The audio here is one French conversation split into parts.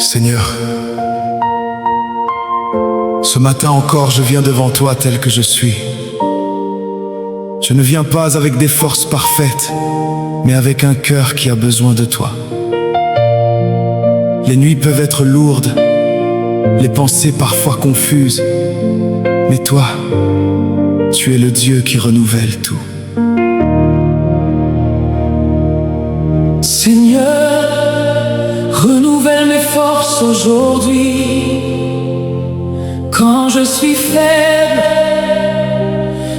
Seigneur, ce matin encore, je viens devant toi tel que je suis. Je ne viens pas avec des forces parfaites, mais avec un cœur qui a besoin de toi. Les nuits peuvent être lourdes, les pensées parfois confuses, mais toi, tu es le Dieu qui renouvelle tout. Seigneur, renouvelle mes forces aujourd'hui. Quand je suis faible,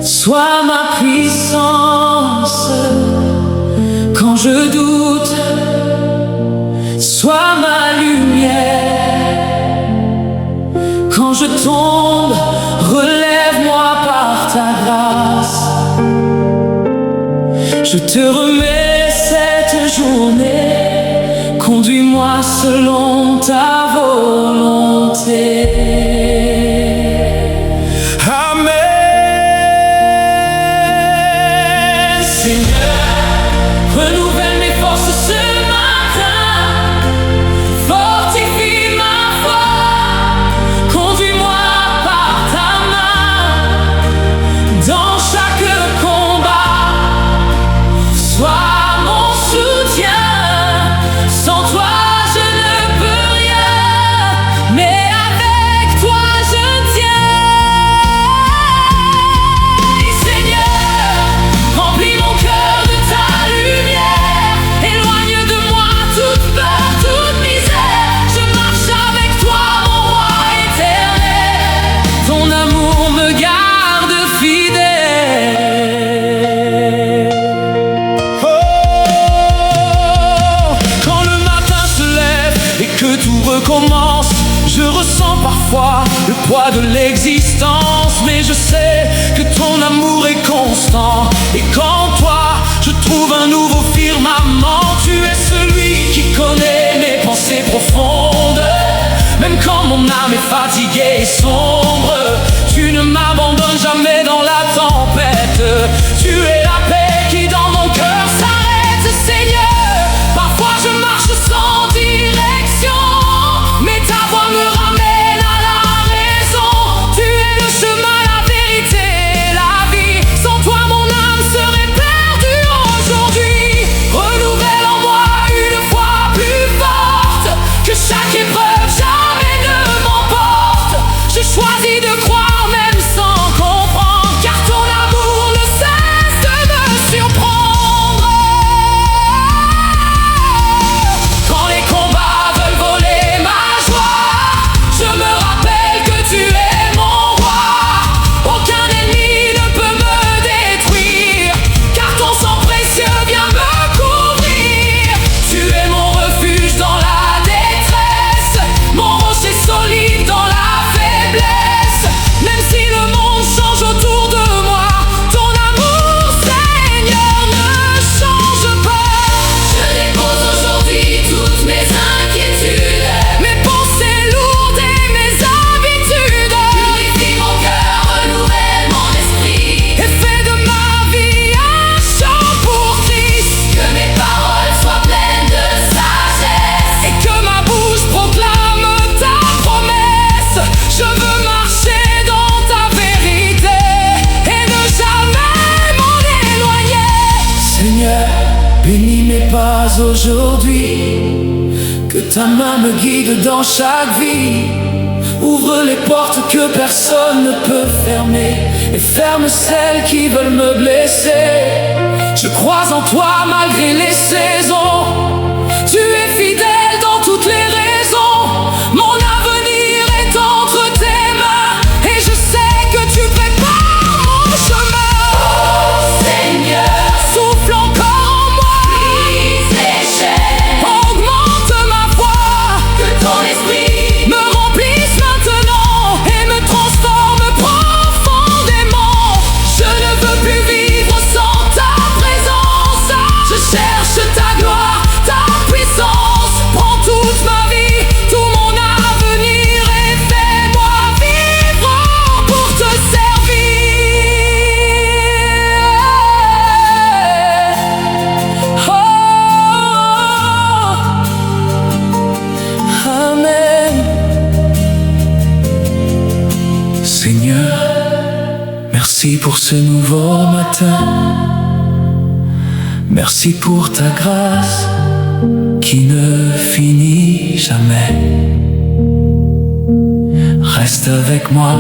sois ma puissance. Quand je doute, sois ma lumière. Quand je tombe, relève-moi par ta grâce. Je te remets cette journée, conduis-moi selon ta volonté. Amen. Seigneur, renouvelle mes forces ce matin, fortifie ma foi, conduis-moi par ta main, dans chaque combat, sois mon soutien. Sans toi je ne peux rien, mais avec toi je tiens. Et Seigneur, remplis mon cœur de ta lumière, éloigne de moi toute peur, toute misère. Je marche avec toi, mon roi éternel, ton amour me garde fidèle. Quand le matin se lève et que tout recommence, je ressens parfois le poids de l'existence, mais je sais que ton amour est constant. Et qu'en toi, je trouve un nouveau firmament. Tu es celui qui connaît mes pensées profondes. Même quand mon âme est fatiguée et sombre, tu ne m'abandonnes jamais dans la tempête. Tu es la paix qui dans mon cœur s'arrête. Seigneur, parfois je marche sans direction, mais ta voix me ramène à la raison. Tu es le chemin, la vérité, la vie. Sans toi mon âme serait perdue aujourd'hui. Renouvelle en moi une foi plus forte, que chaque épreuve jamais ne m'emporte. Je choisis de croire même sans comprendre, car ton amour ne cesse de me surprendre. Quand les combats veulent voler ma joie, je me rappelle que tu es mon roi. Aucun ennemi ne peut me détruire, car ton sang précieux vient me couvrir. Tu es mon refuge dans la détresse, mon rocher solide dans la faiblesse. Même si le monde change autour de moi, ton amour, Seigneur, ne change pas. Je dépose aujourd'hui toutes mes inquiétudes, mes pensées lourdes et mes habitudes. Purifie mon cœur, renouvelle mon esprit, et fais de ma vie un chant pour Christ. Que mes paroles soient pleines de sagesse, et que ma bouche proclame ta promesse. Je veux marcher dans ta vérité et ne jamais m'en éloigner. Seigneur, bénis mes pas aujourd'hui, que ta main me guide dans chaque vie. Ouvre les portes que personne ne peut fermer, et ferme celles qui veulent me blesser. Je crois en toi malgré les saisons, tu es fidèle dans toutes les raisons. Mon avenir est entre tes mains, et je sais que tu prépares mon chemin. Oh Seigneur, souffle encore en moi, brise les chaînes, augmente ma foi, que ton esprit me remplisse maintenant et me transforme profondément. Je ne veux plus vivre sans ta présence, je cherche ta gloire Merci pour ce nouveau matin. Merci pour ta grâce qui ne finit jamais. Reste avec moi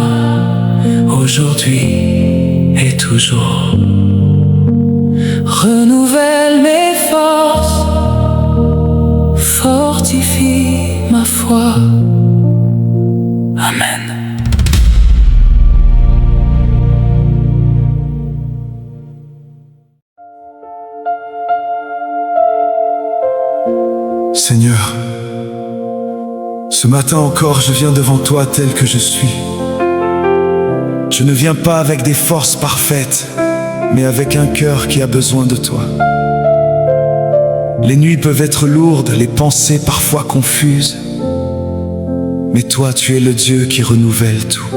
aujourd'hui et toujours. Renouvelle mes forces, fortifie ma foi. Amen. Seigneur, ce matin encore, je viens devant toi tel que je suis. Je ne viens pas avec des forces parfaites, mais avec un cœur qui a besoin de toi. Les nuits peuvent être lourdes, les pensées parfois confuses, mais toi, tu es le Dieu qui renouvelle tout.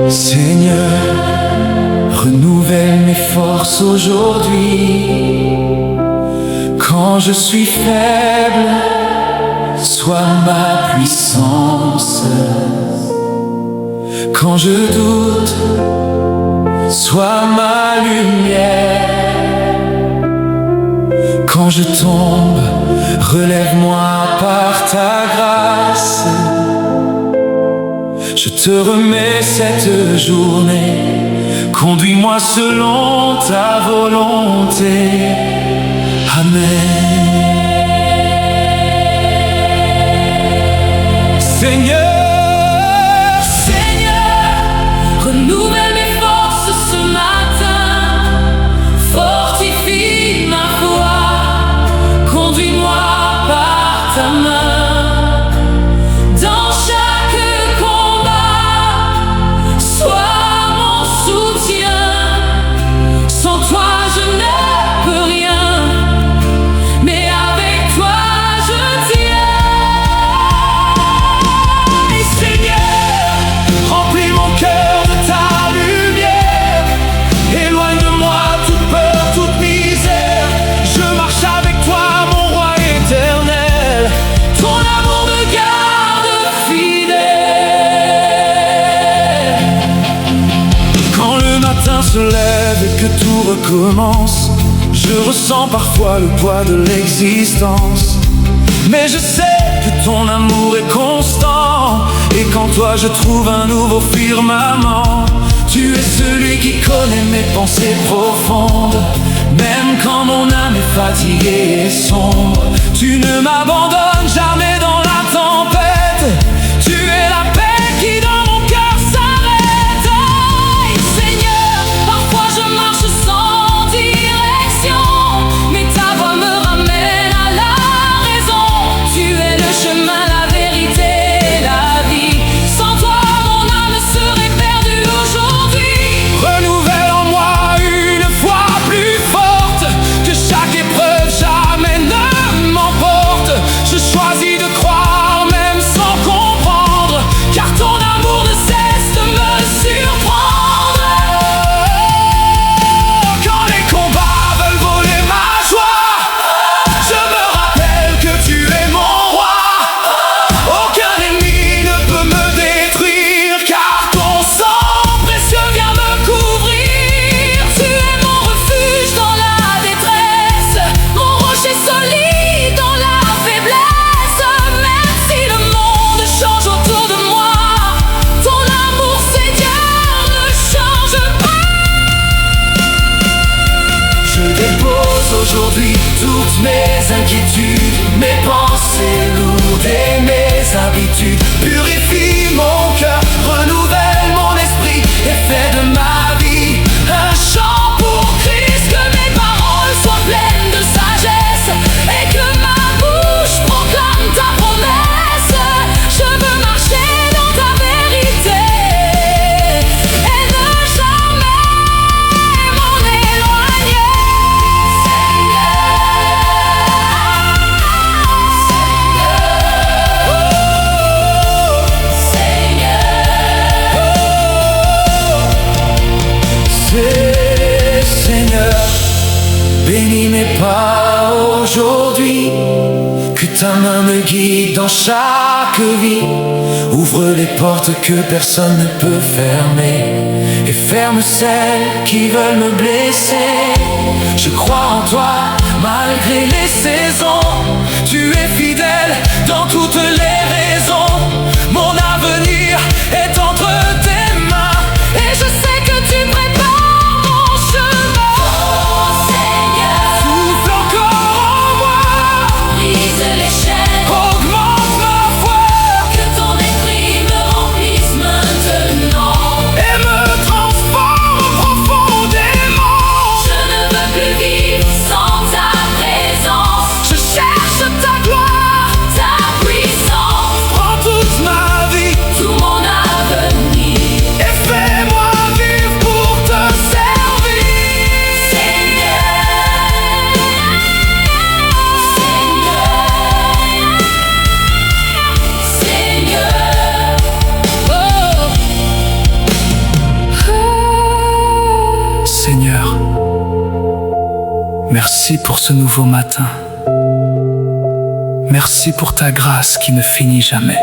Seigneur, renouvelle mes forces aujourd'hui. Quand je suis faible, sois ma puissance. Quand je doute, sois ma lumière. Quand je tombe, relève-moi par ta grâce. Je te remets cette journée, conduis-moi selon ta volonté. Amen. Seigneur, Renouvelle mes forces ce matin, fortifie ma foi, conduis-moi par ta main. Dans chaque combat, sois mon soutien. Sans toi je ne peux rien, mais avec toi je tiens. Et Seigneur, remplis mon cœur de ta lumière. Éloigne de moi toute peur, toute misère. Je marche avec toi, mon roi éternel. ton amour me garde fidèle. Quand le matin se lève et que tout recommence, je ressens parfois le poids de l'existence. Mais je sais que ton amour est constant, et qu'en toi je trouve un nouveau firmament. Tu es celui qui connaît mes pensées profondes. Même quand mon âme est fatiguée et sombre, tu ne m'abandonnes jamais dans la tempête. Tu es la paix qui dans mon cœur s'arrête. Et Seigneur, parfois je marche sans direction, mais ta voix me ramène à la raison. Tu es le chemin, la vérité, la vie. Sans toi mon âme serait perdue aujourd'hui. Renouvelle en moi une foi plus forte, que chaque épreuve jamais ne m'emporte. Je choisis de croire même sans comprendre, car ton amour ne cesse de me surprendre. Quand les combats veulent voler ma joie, je me rappelle que tu es mon roi. Aucun ennemi ne peut me détruire, car ton sang précieux vient me couvrir. Tu es mon refuge dans la détresse, mon rocher solide dans la faiblesse. Même si le monde change autour de moi, ton amour Seigneur ne change pas. Je dépose aujourd'hui toutes mes inquiétudes, mes pensées lourdes et mes habitudes. Purifie mon cœur, renouvelle mon esprit et fais de ma vie un chant pour Christ. Que mes paroles soient pleines de sagesse et que ma bouche proclame ta promesse. Je veux marcher dans ta vérité et ne jamais m'en éloigner. Seigneur, bénis mes pas aujourd'hui, que ta main me guide dans chaque vie. Ouvre les portes que personne ne peut fermer, et ferme celles qui veulent me blesser. Je crois en toi malgré les saisons. Tu es fidèle dans toutes les raisons. Mon avenir est entre tes mains, et je sais que tu prépares mon chemin. Oh Seigneur, Souffle encore en moi, brise les chaînes, augmente ma foi, que ton esprit me remplisse maintenant. et me transforme profondément. Je ne veux plus vivre sans ta présence. Je cherche ta gloire, Ta puissance, prends toute ma vie tout mon avenir. et fais-moi vivre pour te servir. Seigneur, Seigneur, Seigneur. Seigneur, merci pour ce nouveau matin. Merci pour ta grâce qui ne finit jamais.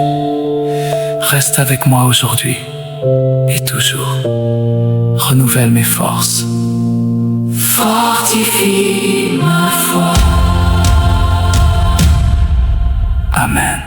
Reste avec moi aujourd'hui et toujours. Renouvelle mes forces. Fortifie ma foi. Amen.